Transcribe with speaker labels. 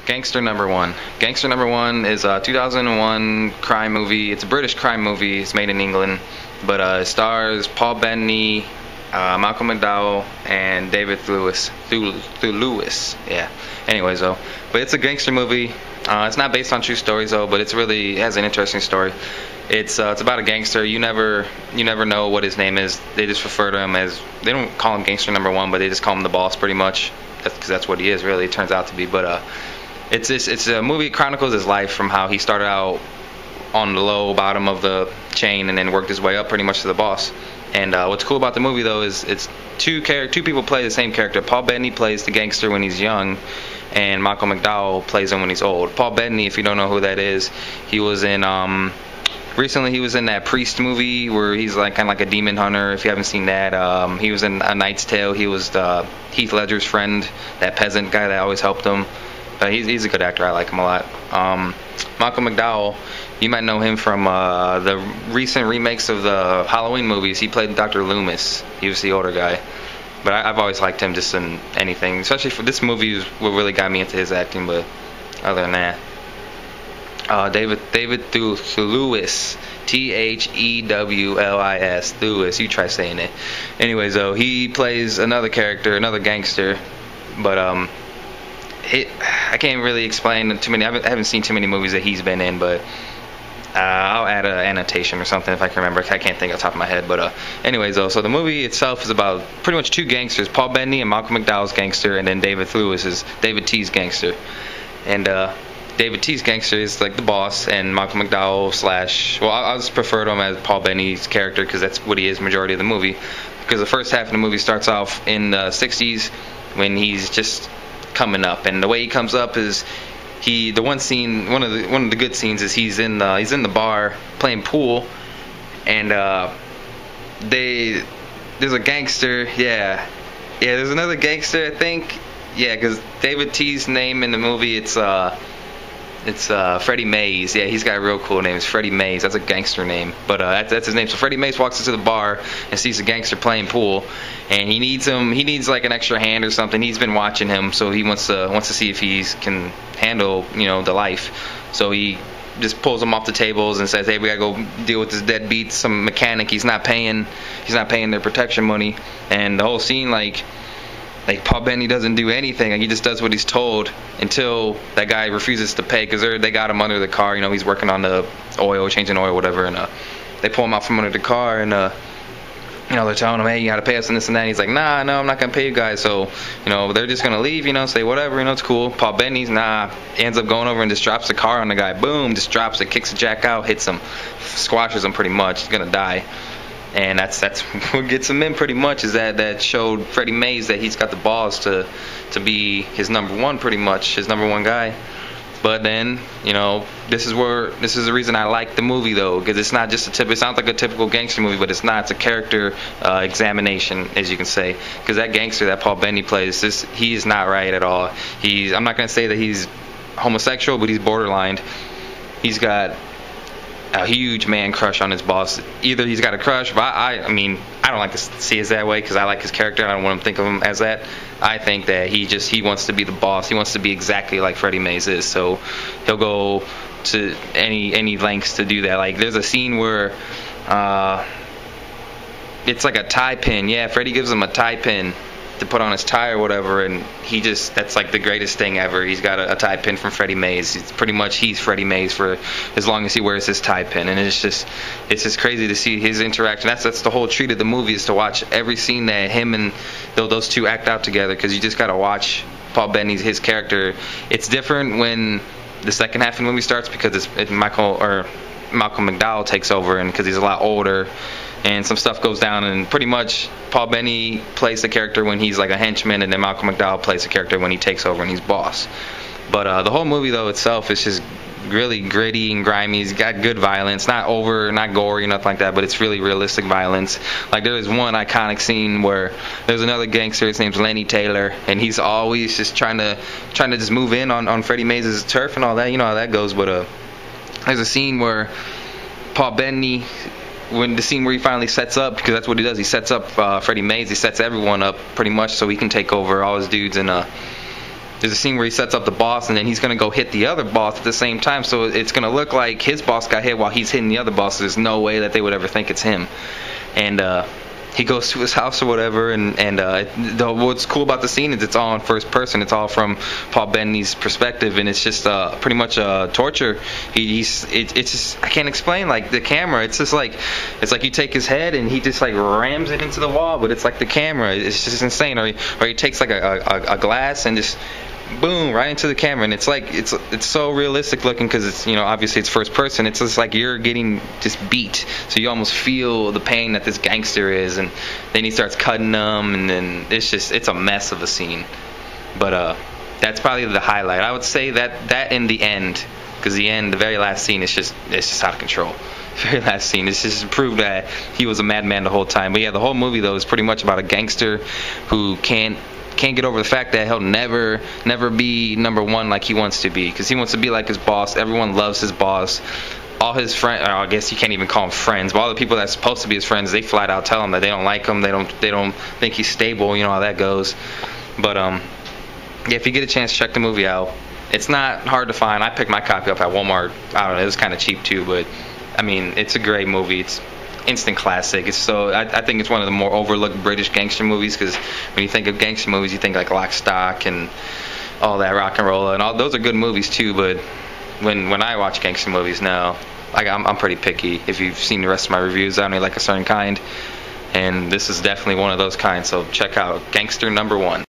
Speaker 1: Gangster No.1. Gangster No.1 is a 2001 crime movie. It's a British crime movie. It's made in England, but it stars Paul Bettany, Malcolm McDowell, and David Lewis. Yeah. Anyways, though, but it's a gangster movie. It's not based on true stories though, but it has an interesting story. It's about a gangster. You never know what his name is. They just refer to him as, they don't call him Gangster No.1, but they just call him the boss pretty much. Because that's what he is, really. It turns out to be. But it's a movie. It chronicles his life from how he started out on the low bottom of the chain and then worked his way up pretty much to the boss. And what's cool about the movie though is it's two people play the same character. Paul Bettany plays the gangster when he's young, and Malcolm McDowell plays him when he's old. Paul Bettany, if you don't know who that is, he was in recently he was in that Priest movie where he's like kind of like a demon hunter. If you haven't seen that, he was in A Knight's Tale. He was Heath Ledger's friend, that peasant guy that always helped him. He's a good actor. I like him a lot. Malcolm McDowell, you might know him from the recent remakes of the Halloween movies. He played Dr. Loomis. He was the older guy. But I've always liked him just in anything. Especially for this movie, what really got me into his acting. But other than that, David Lewis, Thewlis, Lewis. You try saying it. Anyways, though, he plays another character, another gangster. But I can't really explain too many. I haven't seen too many movies that he's been in, but I'll add an annotation or something if I can remember. I can't think off the top of my head. But anyways, though, so the movie itself is about pretty much two gangsters: Paul Bettany and Malcolm McDowell's gangster, and then David Lewis is David T's gangster. And David T's gangster is like the boss, and Malcolm McDowell I'll just prefer to him as Paul Bettany's character because that's what he is majority of the movie. Because the first half of the movie starts off in the 60s when he's just coming up, and the way he comes up is one of the good scenes is he's in the bar playing pool, and there's a gangster, there's another gangster, I think, because David T's name in the movie it's Freddie Mays. Yeah, he's got a real cool name. It's Freddie Mays. That's a gangster name. But that's his name. So Freddie Mays walks into the bar and sees a gangster playing pool, and he needs like an extra hand or something. He's been watching him, so he wants to see if he can handle the life. So he just pulls him off the tables and says, "Hey, we gotta go deal with this deadbeat, some mechanic. He's not paying their protection money." And the whole scene, like Paul Bettany doesn't do anything. Like, he just does what he's told until that guy refuses to pay because they got him under the car. He's working on the oil, changing oil, whatever, and they pull him out from under the car, and they're telling him, "Hey, you got to pay us and this and that." And he's like, "Nah, no, I'm not gonna pay you guys." So they're just gonna leave. Say whatever. It's cool. Paul Bettany's ends up going over and just drops the car on the guy. Boom, just drops it, kicks the jack out, hits him, squashes him pretty much. He's gonna die. And that's what gets him in pretty much, is that showed Freddie Mays that he's got the balls to be his number one, pretty much his number one guy. But then this is the reason I like the movie though, because it's not just it sounds like a typical gangster movie, but it's not. It's a character examination, as you can say, because that gangster that Paul Bettany plays, he is not right at all. I'm not gonna say that he's homosexual, but he's borderline. He's got a huge man crush on his boss. Either he's got a crush, but I don't like to see it that way because I like his character. I don't want to think of him as that. I think that he wants to be the boss. He wants to be exactly like Freddie Mays is. So he'll go to any lengths to do that. Like there's a scene where it's like a tie pin. Yeah, Freddie gives him a tie pin to put on his tie or whatever, and that's like the greatest thing ever. He's got a tie pin from Freddie Mays. It's pretty much he's Freddie Mays for as long as he wears his tie pin, and it's just crazy to see his interaction. That's the whole treat of the movie, is to watch every scene that him and those two act out together, because you just got to watch Paul Bettany's his character. It's different when the second half of the movie starts because Malcolm McDowell takes over, and because he's a lot older. And some stuff goes down, and pretty much Paul Bettany plays the character when he's like a henchman, and then Malcolm McDowell plays the character when he takes over and he's boss. But the whole movie though itself is just really gritty and grimy. It's got good violence, not gory, nothing like that, but it's really realistic violence. Like there was one iconic scene where there's another gangster, his name's Lenny Taylor, and he's always just trying to just move in on Freddie Mays' turf and all that. You know how that goes. But there's a scene where Paul Bettany, when the scene where he finally sets up, because that's what he does, he sets up Freddie Mays, he sets everyone up pretty much so he can take over all his dudes and there's a scene where he sets up the boss, and then he's gonna go hit the other boss at the same time. So it's gonna look like his boss got hit while he's hitting the other boss. There's no way that they would ever think it's him. And he goes to his house or whatever, and what's cool about the scene is it's all in first person. It's all from Paul Bettany's perspective, and it's just pretty much torture. It's just, I can't explain, like the camera. It's like you take his head and he just like rams it into the wall, but it's like the camera. It's just insane. Or he takes like a glass and just boom right into the camera, and it's like it's so realistic looking because it's, you know, obviously it's first person. It's just like you're getting just beat, so you almost feel the pain that this gangster is, and then he starts cutting them, and then it's a mess of a scene. But that's probably the highlight. I would say that in the end, because the very last scene is just out of control. Very last scene, it's just proved that he was a madman the whole time. But yeah, the whole movie though is pretty much about a gangster who can't get over the fact that he'll never be number one like he wants to be, because he wants to be like his boss. Everyone loves his boss. All his friends, I guess you can't even call them friends, but all the people that's supposed to be his friends, they flat out tell him that they don't like him. They don't think he's stable. You know how that goes. But yeah, if you get a chance, check the movie out. It's not hard to find. I picked my copy up at Walmart. I don't know, it was kind of cheap too, but I mean, it's a great movie. It's instant classic. I think it's one of the more overlooked British gangster movies, because when you think of gangster movies, you think like Lock, Stock, and all that, Rock and Roll, and all those are good movies too. But when I watch gangster movies now, like I'm pretty picky. If you've seen the rest of my reviews, I only like a certain kind, and this is definitely one of those kinds. So check out Gangster No.1.